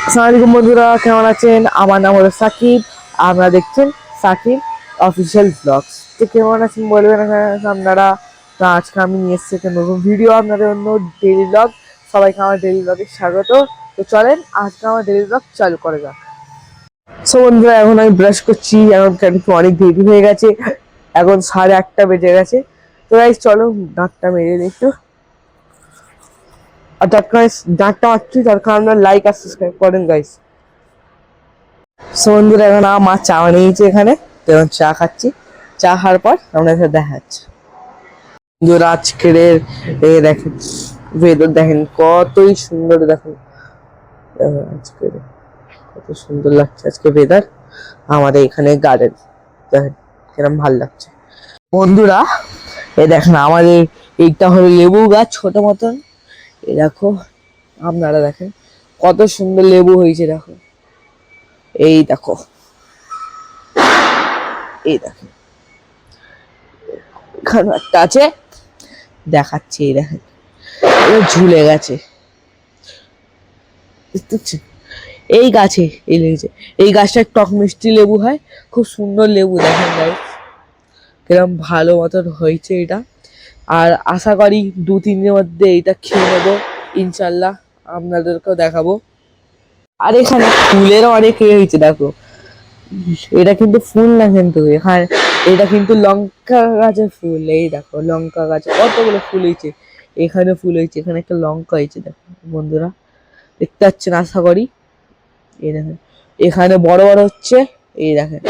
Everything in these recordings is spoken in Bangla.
আসসালামু আলাইকুম বন্ধুরা, কেমন আছেন? আমার নাম হলো সাকিব। আপনারা দেখছেন সাকিব অফিসিয়াল ব্লগস। তো কেমন আছেন বলবেন আপনারা। তো আজকে আমি নিয়ে এসেছি একটা নতুন ভিডিও আপনাদের অন্য ডেইলি ব্লগ। সবাইকে আমার ডেইলি ব্লগে স্বাগত। তো চলেন আজকে আমার ডেইলি ব্লগ চালু করে যাক। সো বন্ধুরা, এখন আমি ব্রাশ করছি। এখন কিন্তু অনেক দেরি হয়ে গেছে, এখন 8:30 বেজে গেছে। তো গাইস চলো দাঁতটা মেরে নিই একটু। আর দাঁতটা মারছি, তার কারণে লাইক আর সাবস্ক্রাইব করেন গাইস। সো বন্ধুরা, এখন আমার মা চা বানিয়েছে এখানে। তো এখন চা খাচ্ছি। চা খাওয়ার পর আমরা এখানে দেখা যাচ্ছে বন্ধুরা আজকের দেখেন ওয়েদার, দেখেন কতই সুন্দর। দেখেন আজকে কত সুন্দর লাগছে আজকে ওয়েদার। আমাদের এখানে গার্ডেন দেখেন কিরম ভালো লাগছে বন্ধুরা। দেখেন আমাদের এইটা হলো লেবু গাছ, ছোট মতন। দেখো আপনারা দেখেন কত সুন্দর লেবু হয়েছে। দেখো এই দেখো, এই দেখেন এখানে একটা আছে, দেখাচ্ছি। এই দেখেন ঝুলে গেছে, বুঝতে পারছেন? এই গাছে এই লেগেছে। এই গাছটা টক মিষ্টি লেবু হয়, খুব সুন্দর লেবু। দেখেন গাইস কিরম ভালো মতন হয়েছে এটা। আর আশা করি 2-3 দিনের মধ্যে এইটা খেয়ে নেবো ইনশাল্লাহ, আপনাদেরকেও দেখাবো। আর এখানে ফুলেরও অনেক হয়েছে দেখো। এটা কিন্তু ফুল না, কিন্তু এখানে এটা কিন্তু লঙ্কা গাছের ফুল। এই দেখো লঙ্কা গাছে কতগুলো ফুল হয়েছে। এখানে ফুল হয়েছে, এখানে একটা লঙ্কা হয়েছে দেখো বন্ধুরা, দেখতে পাচ্ছেন আশা করি। এই দেখেন এখানে বড় বড় হচ্ছে। এই দেখেন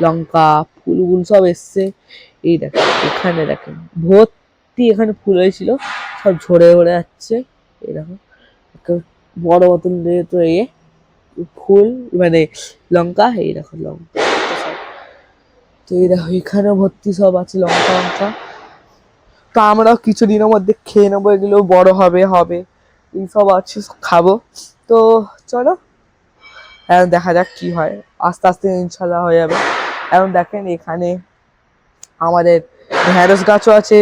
লঙ্কা ফুলগুলো সব এসছে। এই দেখেন এখানে দেখেন ভর্তি, এখানে ফুল হয়েছিল, সব ঝরে ঝরে যাচ্ছে। এই দেখো বড় বোতল দিয়ে তো ফুল মানে লঙ্কা। এই দেখো লঙ্কা, তো এই দেখো এখানে ভর্তি সব আছে লঙ্কা লঙ্কা। তো আমরাও কিছুদিনের মধ্যে খেয়ে নেবো, এগুলো বড় হবে হবে এইসব আছে, খাবো। তো চলো এখন দেখা যাক কি হয়, আস্তে আস্তে ইনশাল্লাহ হয়ে যাবে। এখন দেখেন এখানে আমাদের ঢেঁড়স গাছও আছে।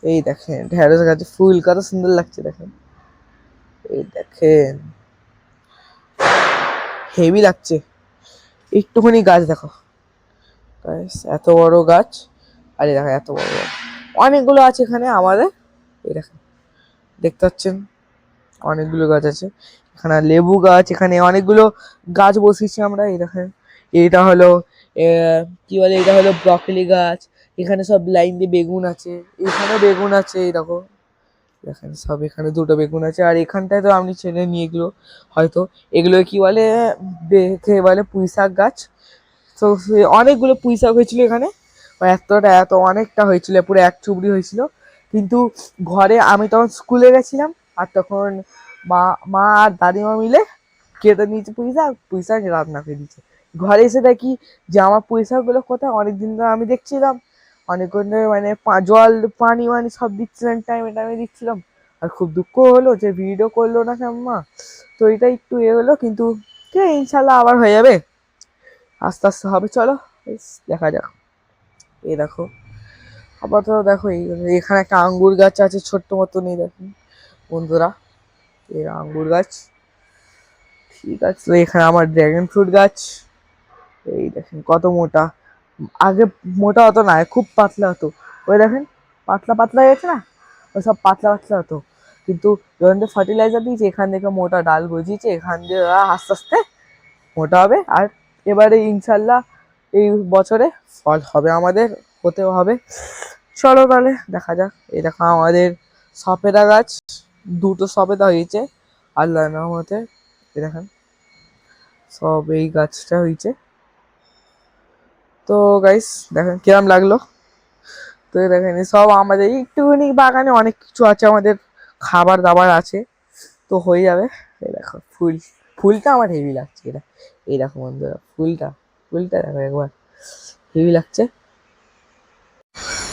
এই দেখেন ঢেঁড়স গাছে ফুল কত সুন্দর লাগছে দেখেন। এই দেখেন হেভি লাগছে। একটুখানি গাছ দেখো গাইস, এত বড় গাছ। আরে দেখো এত বড় গাছ অনেকগুলো আছে এখানে আমাদের। এই দেখেন দেখতে পাচ্ছেন অনেকগুলো গাছ আছে এখানে, লেবু গাছ, এখানে অনেকগুলো গাছ বসিয়েছি আমরা। এই দেখেন এটা হলো কি বলে, এটা হলো ব্রকলি গাছ। এখানে সব লাইন দিয়ে বেগুন আছে, এখানে বেগুন আছে। এই দেখো দেখেন সব এখানে দুটো বেগুন আছে। আর এখানটায় তো আমি ছেড়ে নিয়ে এগুলো হয়তো এগুলো কি বলে, দেখে বলে পুঁই শাক গাছ। তো অনেকগুলো পুঁই শাক হয়েছিল এখানে, এত অনেকটা হয়েছিল, পুরো এক চুবড়ি হয়েছিল। কিন্তু ঘরে আমি তখন স্কুলে গেছিলাম, আর তখন মা মা আর দাদিমা মিলে কেটে নিয়েছে পুঁই শাক রান্না করে দিয়েছে। ঘরে এসে দেখি যে আমার পুঁই শাকগুলো কোথায়, অনেকদিন ধরে আমি দেখছিলাম, অনেকক্ষণ ধরে মানে জল পানি মানি সব দিচ্ছিলাম, টাইমে টাইমে দিচ্ছিলাম। আর খুব দুঃখ হলো যে ভিডিও করলো না মা। তো এটা একটু হলো, কিন্তু ইনশাল্লাহ আবার হয়ে যাবে, আস্তে আস্তে হবে। চলো দেখা যাক। এই দেখো আপাতত দেখো এখানে একটা আঙ্গুর গাছ আছে ছোট্ট মতন। এই দেখুন বন্ধুরা, এই আঙ্গুর গাছ, ঠিক আছে। তো এখানে আমার ড্রাগন ফ্রুট গাছ। এই দেখেন কত মোটা, আগে মোটা হতো না, খুব পাতলা হতো। ওই দেখেন পাতলা পাতলা হয়ে গেছে না, ওই সব পাতলা পাতলা হতো। কিন্তু যখন থেকে ফার্টিলাইজার দিয়েছে, এখান থেকে মোটা ডাল গজিয়েছে, এখান দিয়ে আস্তে আস্তে মোটা হবে। আর এবারে ইনশাল্লাহ এই বছরে ফল হবে আমাদের, হতেও হবে। চলো তাহলে দেখা যাক। এই দেখো আমাদের সপেদা গাছ, দুটো সপেদা হয়েছে আল্লাহ রহমতে। এই দেখেন সব এই গাছটা হয়েছে। তো গাইস দেখেন কিরম লাগলো। তো দেখেন সব আমাদের একটুখানি বাগানে অনেক কিছু আছে, আমাদের খাবার দাবার আছে, তো হয়ে যাবে। এই দেখো ফুলটা আমার হেভি লাগছে এটা। এই দেখো বন্ধুরা ফুলটা দেখো একবার, হেভি লাগছে।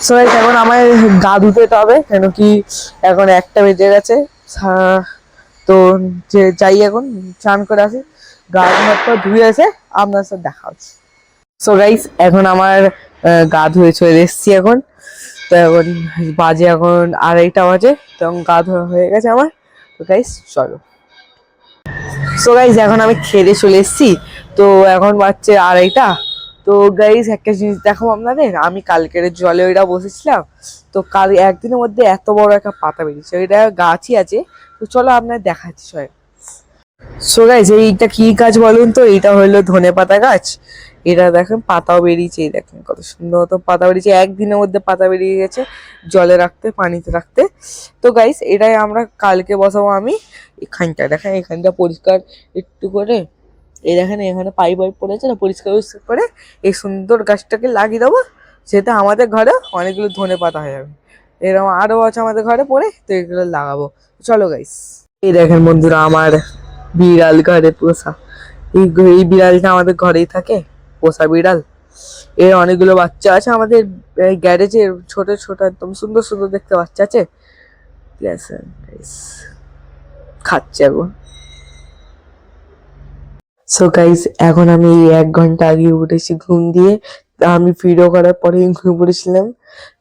সো এখন আমায় গা ধুতে যেতে হবে, কেন কি এখন 1টা বেজে গেছে। তো যে যাই এখন স্নান করে আসি, গা হাত পা ধুয়ে এসে আপনার সাথে দেখা হচ্ছে। সো গাইস এখন আমার গা ধুয়ে চলে এসেছি এখন। তো এখন বাজে এখন 2:30 বাজে, তখন গা ধোয়া হয়ে গেছে আমার। তো গাইস চলো। সো গাইজ এখন আমি খেতে চলে এসেছি। তো এখন বাজছে 2:30। তো গাইজ একটা জিনিস দেখো আপনাদের, আমি কালকের জলে ওইটা বসেছিলাম। তো কাল একদিনের মধ্যে এত বড় একটা পাতা বেরিয়েছে, ওইটা গাছই আছে। তো চলো আপনার দেখাচ্ছি সবাই। সো গাইজ এইটা কি গাছ বলুন তো? এইটা হলো ধনেপাতা গাছ। এটা দেখেন পাতাও বেরিয়েছে, এই দেখেন কত সুন্দর মতো পাতা বেরিয়েছে, একদিনের মধ্যে পাতা বেরিয়ে গেছে জলে রাখতে, পানিতে রাখতে। তো গাইস এটাই আমরা কালকে বসাবো। আমি এখানটা দেখেন, এখানটা পরিষ্কার একটু করে, এই দেখেন এখানে পাইপ পাইপ পড়েছে না, পরিষ্কার পরিষ্কার করে এই সুন্দর গাছটাকে লাগিয়ে দেবো। সেটা আমাদের ঘরে অনেকগুলো ধনে পাতা হয়ে যাবে। এরকম আরও আছে আমাদের ঘরে পড়ে, তো এগুলো লাগাবো। চলো গাইস, এই দেখেন বন্ধুরা আমার বিড়াল ঘরে পোষা। এই বিড়ালটা আমাদের ঘরেই থাকে, পোষা বিড়াল। এর অনেকগুলো বাচ্চা আছে আমাদের গ্যারেজে, ছোট ছোট একদম সুন্দর সুন্দর দেখতে বাচ্চা আছে। ঠিক আছে guys, খাচ্ছে এখন। সো গাইস এখন আমি এই 1 ঘন্টা আগে উঠেছি ঘুম দিয়ে। তা আমি ভিডিও করার পরে ঘুমিয়ে পড়েছিলাম।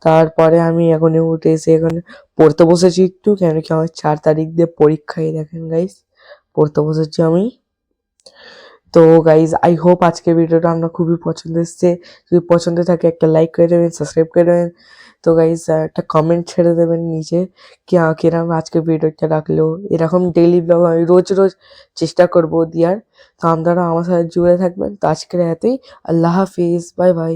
তারপরে আমি এখন উঠে এসে এখানে পড়তে বসেছি একটু, কেন কি আমার 4 তারিখ দিয়ে পরীক্ষা। এই দেখেন গাইস, পড়তে বসেছি আমি। তো গাইজ আই হোপ আজকের ভিডিওটা আমরা খুবই পছন্দ এসছে। যদি পছন্দ থাকে একটা লাইক করে দেবেন, সাবস্ক্রাইব করে দেবেন। তো গাইজ একটা কমেন্ট ছেড়ে দেবেন নিচে কিরকম আজকের ভিডিওটা রাখলো। এরকম ডেইলি ব্লগ আমি রোজ রোজ চেষ্টা করবো দেওয়ার। তো আপনারা আমার সাথে জুড়ে থাকবেন। তো আজকের এতই, আল্লাহ হাফিজ, বাই বাই।